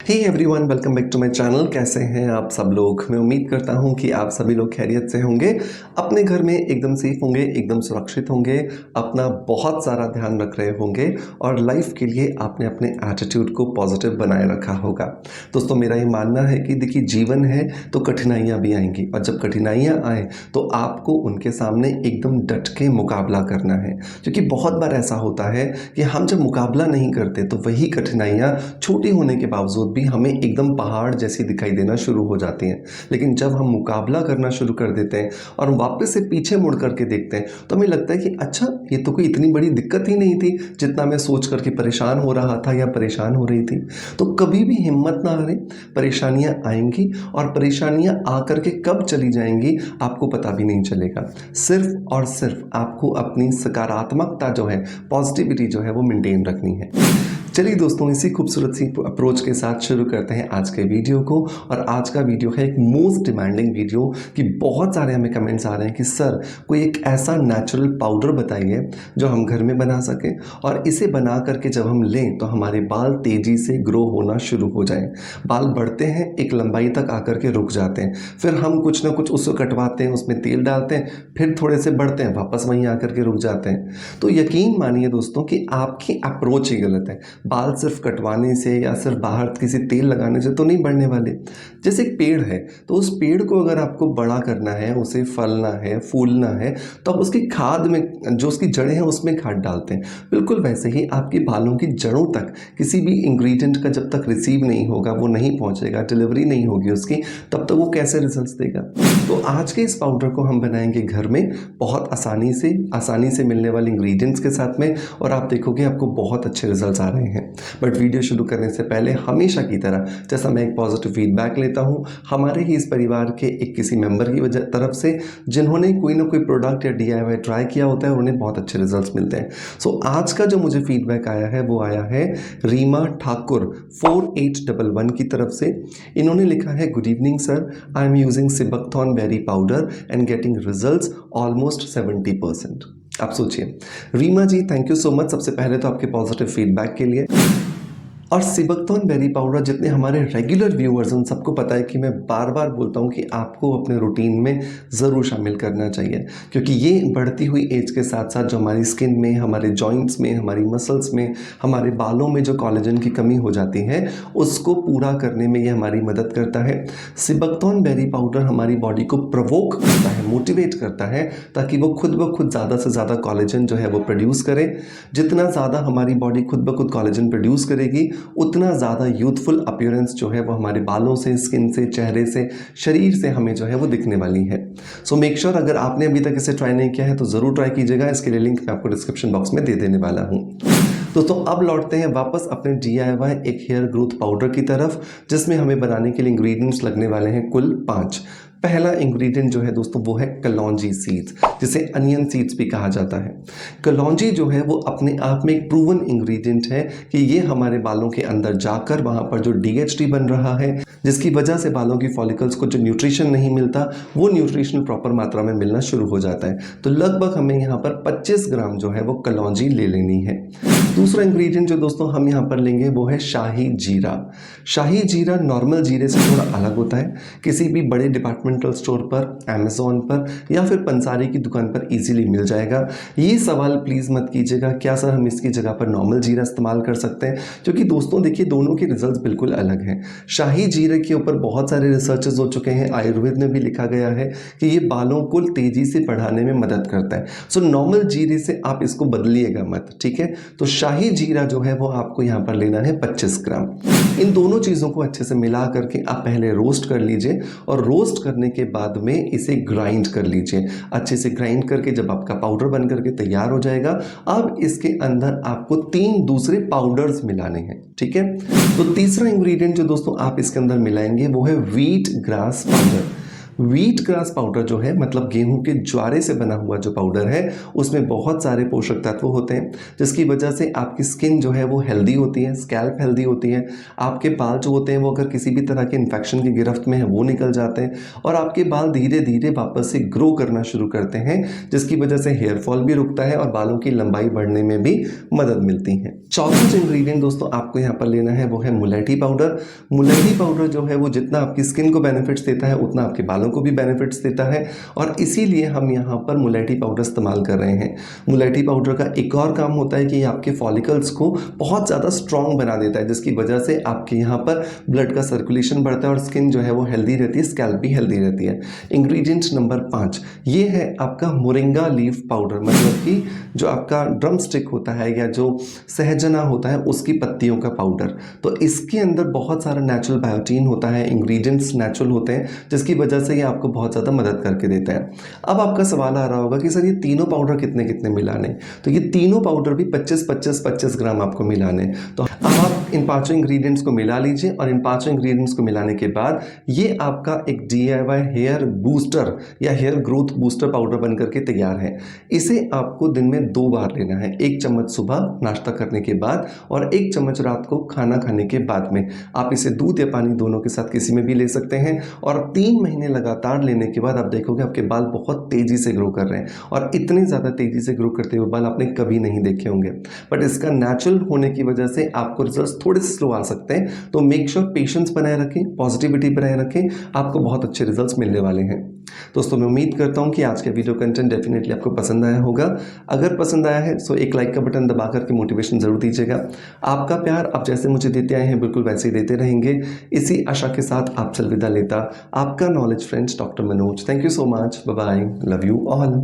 Hey everyone, welcome back to my channel. कैसे हैं आप सब लोग? मैं उम्मीद करता हूं कि आप सभी लोग खैरियत से होंगे, अपने घर में एकदम सेफ होंगे, एकदम सुरक्षित होंगे, अपना बहुत सारा ध्यान रख रहे होंगे और लाइफ के लिए आपने अपने एटीट्यूड को पॉजिटिव बनाए रखा होगा। दोस्तों, मेरा ये मानना है कि देखिए, जीवन है तो कठिनाइयाँ भी आएंगी और जब कठिनाइयाँ आए तो आपको उनके सामने एकदम डट के मुकाबला करना है, क्योंकि बहुत बार ऐसा होता है कि हम जब मुकाबला नहीं करते तो वही कठिनाइयाँ छोटी होने के बावजूद भी हमें एकदम पहाड़ जैसी दिखाई देना शुरू हो जाती हैं। लेकिन जब हम मुकाबला करना शुरू कर देते हैं और वापस से पीछे मुड़ करके देखते हैं तो हमें लगता है कि अच्छा, ये तो कोई इतनी बड़ी दिक्कत ही नहीं थी जितना मैं सोच करके परेशान हो रहा था या परेशान हो रही थी। तो कभी भी हिम्मत ना हारें, परेशानियां आएंगी और परेशानियां आकर के कब चली जाएंगी आपको पता भी नहीं चलेगा। सिर्फ और सिर्फ आपको अपनी सकारात्मकता जो है, पॉजिटिविटी जो है वो मेंटेन रखनी है। चलिए दोस्तों, इसी खूबसूरत सी अप्रोच के साथ शुरू करते हैं आज के वीडियो को। और आज का वीडियो है एक मोस्ट डिमांडिंग वीडियो कि बहुत सारे हमें कमेंट्स आ रहे हैं कि सर, कोई एक ऐसा नेचुरल पाउडर बताइए जो हम घर में बना सकें और इसे बना करके जब हम लें तो हमारे बाल तेज़ी से ग्रो होना शुरू हो जाए। बाल बढ़ते हैं, एक लंबाई तक आकर के रुक जाते हैं, फिर हम कुछ ना कुछ उसको कटवाते हैं, उसमें तेल डालते हैं, फिर थोड़े से बढ़ते हैं, वापस वहीं आकर के रुक जाते हैं। तो यकीन मानिए दोस्तों कि आपकी अप्रोच ही गलत है। बाल सिर्फ कटवाने से या सिर्फ बाहर किसी तेल लगाने से तो नहीं बढ़ने वाले। जैसे एक पेड़ है तो उस पेड़ को अगर आपको बड़ा करना है, उसे फलना है, फूलना है, तो आप उसकी खाद में, जो उसकी जड़ें हैं उसमें खाद डालते हैं। बिल्कुल वैसे ही आपके बालों की जड़ों तक किसी भी इंग्रेडिएंट का जब तक रिसीव नहीं होगा, वो नहीं पहुंचेगा, डिलीवरी नहीं होगी उसकी, तब तक वो कैसे रिजल्ट्स देगा। तो आज के इस पाउडर को हम बनाएंगे घर में बहुत आसानी से मिलने वाले इंग्रेडिएंट्स के साथ में, और आप देखोगे आपको बहुत अच्छे रिजल्ट्स आ रहे हैं। बट वीडियो शुरू करने से पहले हमेशा की तरह, जैसा मैं एक पॉजिटिव फीडबैक लेता हूं हमारे ही इस परिवार के एक किसी मेंबर की तरफ से जिन्होंने कोई ना कोई प्रोडक्ट या DIY ट्राई किया होता है और उन्हें बहुत अच्छे रिजल्ट्स मिलते हैं। सो आज का जो मुझे फीडबैक आया है वो आया है रीमा ठाकुर 4811 की तरफ से। इन्होंने लिखा है, good evening sir, I am using sea buckthorn berry powder and getting results almost 70%। आप सोचिए Reema ji, thank you so much सबसे पहले तो आपके पॉजिटिव फीडबैक के लिए। और सिबकथॉर्न बेरी पाउडर, जितने हमारे रेगुलर व्यूअर्स उन सबको पता है कि मैं बार बार बोलता हूं कि आपको अपने रूटीन में ज़रूर शामिल करना चाहिए, क्योंकि ये बढ़ती हुई एज के साथ साथ जो हमारी स्किन में, हमारे जॉइंट्स में, हमारी मसल्स में, हमारे बालों में जो कोलेजन की कमी हो जाती है उसको पूरा करने में ये हमारी मदद करता है। सिबकथॉर्न बेरी पाउडर हमारी बॉडी को प्रवोक करता है, मोटिवेट करता है, ताकि वो खुद ब खुद ज़्यादा से ज़्यादा कोलेजन जो है वो प्रोड्यूस करे। जितना ज़्यादा हमारी बॉडी खुद ब खुद कोलेजन प्रोड्यूस करेगी उतना ज़्यादा यूथफुल अपीयरेंस जो है वो हमारे बालों से, स्किन से, चेहरे से, शरीर से हमें जो है वो दिखने वाली है। सो मेक श्योर, अगर आपने अभी तक इसे ट्राई नहीं किया है तो ज़रूर ट्राई कीजिएगा। इसके लिए लिंक मैं आपको डिस्क्रिप्शन बॉक्स में दे देने वाला हूँ। दोस्तों, अब लौटते हैं वापस अपने DIY एक हेयर ग्रोथ पाउडर की तरफ, जिसमें हमें बनाने के लिए इंग्रेडिएंट्स लगने वाले हैं कुल 5। पहला इंग्रेडिएंट जो है दोस्तों वो है कलौंजी सीड्स, जिसे अनियन सीड्स भी कहा जाता है। कलौंजी जो है वो अपने आप में एक प्रूवन इंग्रेडिएंट है कि ये हमारे बालों के अंदर जाकर वहाँ पर जो DHT बन रहा है, जिसकी वजह से बालों की फॉलिकल्स को जो न्यूट्रिशन नहीं मिलता वो न्यूट्रिशन प्रॉपर मात्रा में मिलना शुरू हो जाता है। तो लगभग हमें यहाँ पर 25 ग्राम जो है वो कलौंजी ले लेनी है। दूसरा इंग्रेडिएंट जो दोस्तों हम यहाँ पर लेंगे वो है शाही जीरा। शाही जीरा नॉर्मल जीरे से थोड़ा अलग होता है। किसी भी बड़े डिपार्टमेंटल स्टोर पर, अमेज़ॉन पर या फिर पंसारी की दुकान पर इजीली मिल जाएगा। ये सवाल प्लीज़ मत कीजिएगा क्या सर हम इसकी जगह पर नॉर्मल जीरा इस्तेमाल कर सकते हैं, क्योंकि दोस्तों देखिए, दोनों के रिजल्ट्स बिल्कुल अलग हैं। शाही जीरे के ऊपर बहुत सारे रिसर्चेस हो चुके हैं, आयुर्वेद में भी लिखा गया है कि ये बालों को तेज़ी से बढ़ाने में मदद करता है। सो नॉर्मल जीरे से आप इसको बदलिएगा मत, ठीक है। तो शाही जीरा जो है वो आपको यहाँ पर लेना है 25 ग्राम। इन दोनों चीज़ों को अच्छे से मिला करके आप पहले रोस्ट कर लीजिए और रोस्ट करने के बाद में इसे ग्राइंड कर लीजिए। अच्छे से ग्राइंड करके जब आपका पाउडर बन करके तैयार हो जाएगा, अब इसके अंदर आपको 3 दूसरे पाउडर्स मिलाने हैं, ठीक है। तो तीसरा इंग्रेडिएंट जो दोस्तों आप इसके अंदर मिलाएंगे वो है wheat grass powder. Wheat grass powder जो है मतलब गेहूं के ज्वारे से बना हुआ जो पाउडर है उसमें बहुत सारे पोषक तत्व होते हैं, जिसकी वजह से आपकी स्किन जो है वो हेल्दी होती है, स्कैल्प हेल्दी होती है। आपके बाल जो होते हैं वो अगर किसी भी तरह के इन्फेक्शन की गिरफ्त में है वो निकल जाते हैं और आपके बाल धीरे धीरे वापस से ग्रो करना शुरू करते हैं, जिसकी वजह से हेयर फॉल भी रुकता है और बालों की लंबाई बढ़ने में भी मदद मिलती है। चौथा जो इंग्रेडिएंट दोस्तों आपको यहाँ पर लेना है वो है मुलेठी पाउडर। मुलेठी पाउडर जो है वो जितना आपकी स्किन को बेनिफिट्स देता है उतना आपके बालों को भी बेनिफिट्स देता है और इसीलिए हम यहाँ पर मुलेठी पाउडर इस्तेमाल कर रहे हैं। मुलेठी पाउडर का एक और काम होता है कि ये आपके फॉलिकल्स को बहुत ज़्यादा स्ट्रॉन्ग बना देता है, जिसकी वजह से आपके यहाँ पर ब्लड का सर्कुलेशन बढ़ता है और स्किन जो है वो हेल्दी रहती है, स्कैल्प भी हेल्दी रहती है। इंग्रेडिएंट नंबर 5 ये है आपका मोरिंगा लीफ पाउडर, मतलब कि जो आपका ड्रम स्टिक होता है या जो सहजना होता है उसकी पत्तियों का पाउडर। तो इसके अंदर बहुत सारा नेचुरल बायोटीन होता है, इंग्रेडिएंट्स नेचुरल होते हैं, जिसकी वजह से ये आपको बहुत ज़्यादा मदद करके देता है। अब आपका सवाल आ रहा होगा कि सर ये तीनों पाउडर कितने कितने मिलाने, तो ये तीनों पाउडर भी 25-25-25 ग्राम आपको मिलाने। तो अब आप इन पांचों इंग्रेडिएंट्स को मिला लीजिए और इन पांचों इंग्रेडिएंट्स को मिलाने के बाद ये आपका एक DIY हेयर बूस्टर या हेयर ग्रोथ बूस्टर पाउडर बनकर के तैयार है। इसे आपको दिन में 2 बार लेना है, 1 चम्मच सुबह नाश्ता करने के बाद और 1 चम्मच रात को खाना खाने के बाद में। आप इसे दूध या पानी दोनों के साथ किसी में भी ले सकते हैं और 3 महीने लगातार लेने के बाद आप देखोगे आपके बाल बहुत तेजी से ग्रो कर रहे हैं और इतनी ज़्यादा तेजी से ग्रो करते हुए बाल आपने कभी नहीं देखे होंगे। बट इसका नेचुरल होने की वजह से आपको रिजल्ट्स थोड़े से स्लो आ सकते हैं, तो मेक श्योर पेशेंस बनाए रखें, पॉजिटिविटी बनाए रखें, आपको बहुत अच्छे रिजल्ट्स मिलने वाले हैं। दोस्तों मैं उम्मीद करता हूं कि आज का वीडियो कंटेंट डेफिनेटली आपको पसंद आया होगा। अगर पसंद आया है तो एक लाइक का बटन दबा करके मोटिवेशन जरूर दीजिएगा। आपका प्यार आप जैसे मुझे देते आए हैं बिल्कुल वैसे ही देते रहेंगे। इसी आशा के साथ आपसे अलविदा लेता आपका knowledge friends doctor Manoj. Thank you so much, bye bye, love you all.